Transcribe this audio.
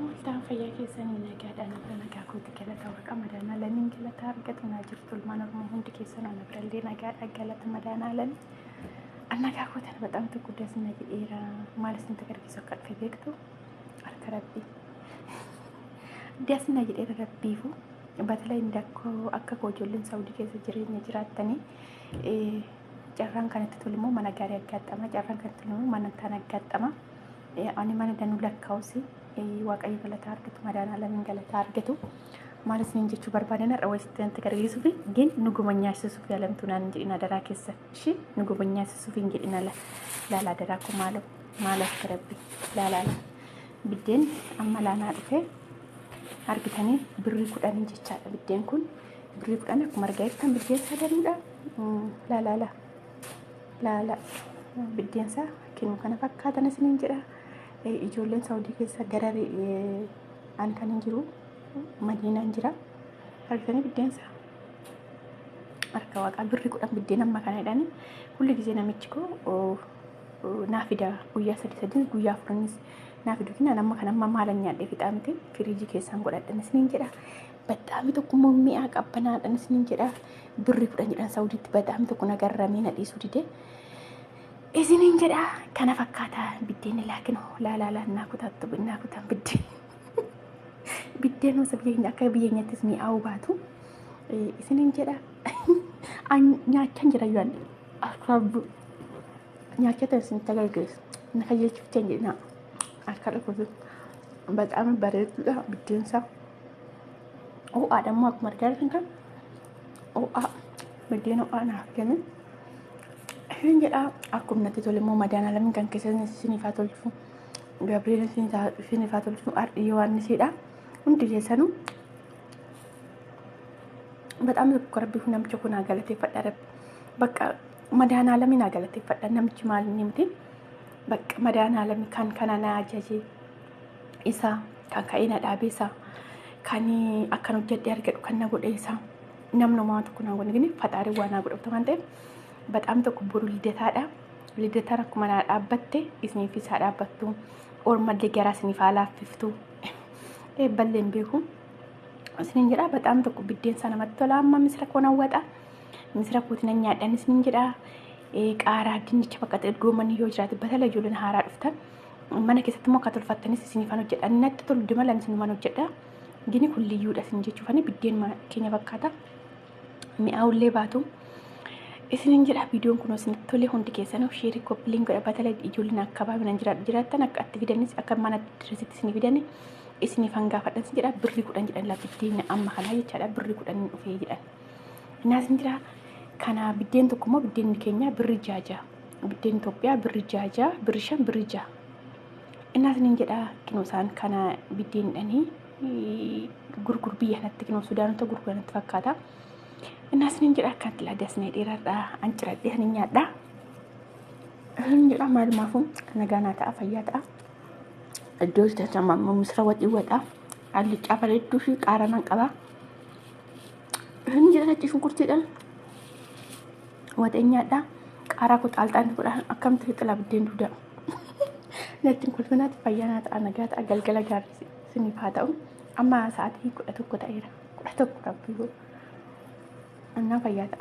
Amaltaan fayyaa keessanii nagaadhaan irra nagaa kootti galata waaqa madaanaa laniin galata argatu naa jirtu ilmaan oromoo hundi keessan ana birallee nagaadhaa galata madaanaa lan annagaa kootan በጣም ትኩደስ ነግዴራ ማለት እንተ ከርኪሶ ከፈገግቱ አልከረቢ ደስ ነግዴራ ረቢፉ በተለይ እንደኮ akka kojoolleen saawudii keessa jireenya jiraatanii carraan kanatti tolimo mana gaarii aggaxama carraan kanatti tolimo mana tan aggaxama ani mana danu lakkaawsi waaqayyo galata argatu madaanaa lamiin galata argatu ማለት ነው እንጂ በርባደና ራወስተን ተከርጊሱፊ ግን ንጉመኛ ሲሱፊ ያለምቱናን እንጂና ደራ ከሰ እሺ ንጉመኛ ሲሱፊ እንጂና ላላ ደራኩ ማለት ከረቢ ላላላ ቢደን አማላና አጥፈ አርግተኒ ብሪ ኩዳን እንጂቻ ቢደን ኩን ብሪ ኩዳን ኩመርጋይታን ቢደን ሰደሩዳ ላላ ቢደንሳ ኪኑ ከነ ፈካተነ ስንንጀራ ijoolleen saawudii keessa garari ankan jiru madiinaan jira argitanii biddeensa harka waaqaa birri kudhan biddeen amma kanadhaani kulli gisee namichi koo naafida guyyaa sadii guyyaa afuranis naafidu kina amma kan amma maalan nyaadhee fixaamte firiijii keessaan godhadhanis nin jedha badaami tokko mi'a qabbanaadhanis nin jedha birri kudhan jedhan saawudiitti badaami tokko nagarramee na dhiisuu dide isinin jedha kana fakkaata biddeen laakin laala naakutattu naakutan biddeen sabiyenya akka biyenyattis mi'aawu baatu isinin jedha nyaachan jira yuan akrabu nyaachatan sin tagalgees nakayechuuteen jedha akka dhakutu በጣም በረዱ biddeensa o'a ደግሞ akkuma argaa jirtan o'a biddeen o'a naaf kennu hin jedha akkuma natti tole immoo madaanaa lamiin kan keessatti sinifaa tolchu gabriel sinifaa tolchu ardi yohannisidha hundi keessanu በጣም ኮረቢሁ namchi kun agalateeffadha rabbi bakka madaanaa lamiin agalateeffadha namchi maal inni miti bakka madaanaa lamiin kan kana na ajaje isa kan ka'ina dhaabeessa kan akkan hojjedhe argadhu kan na godhe isa namni maa tokko na godhe gini faxaarii waan na godhatu waan ta'eef በጣም ተኩብሩ ልደታዳ ልደታራ ኩማና ዳበቴ እስኒ ፊሳ ዳበቱ ኦርማል ለገራ ስኒ ፋላፍፍቱ በለን ቢሁ እስኒ እንጀራ በጣም ተኩ ቢደን ሰና መጥቶላማ ምስራክ ሆነ ወጣ ምስራክ ወትነኛ ዳን እስኒ እንጀራ ቃራ ድንች በቀጥ ጎመን ይወጅራት በተለይ ጁልን ሃራ ድፍተን ማነ ከሰተሞ ከተልፈተንስ እስኒ ፋኖ ጀዳ ነጥቶል ድመላን እስኒ ማኖ ጀዳ ግን ሁሉ ይውዳስ እንጀቹ ፈኒ ቢደን ማ ከኛ በካታ ሚአውሌ ባቱ isinin jedha viidiyoon kun isin tole hundi keessanuu sheerii koppiliin godha batalee ijoolleen akkabaabin an jiraattan akka atti fidanis akka mana dirisitti isin fidani isin fangaafadhan sin jedha birri kudhan jedhan la biddeen amma kana jechaadha birri kudhan dhufee jedhan inaasin jira kana biddeen tokko immoo biddeen keenya birri jaja biddeen Itoophiyaa birri jaja birri shan birri ja inaasin jedha kinosaan kana biddeen dhanii gurgur biyya kanatti kinoo Sudaanota gurguranatti fakkaata እናስን እንጀራ ካንት ላዳስነ ዴራዳ አንጭራ ዴህንኛዳ እንጀራ ማልማፉ ነጋናታ አፈያታ እዶስ ተሰማሙ ምስራወጥ ይወጣ አልጫ ፈለዱሽ ቃራናን ቀባ እንጀራ ሽንኩርት ይደል ወደኛዳ ቃራ ኮ ጣልጣን ኩዳ አከምት ይጥላ ብደን ዱዳ ነትን ኩልፈናት ፈያናት አነጋት አገልገለ ጋር ስኒፋታው አማ ሰዓት ይቆጠ ተቆጣ ይራ ቆጠ ተቆጣ እና ፈያታ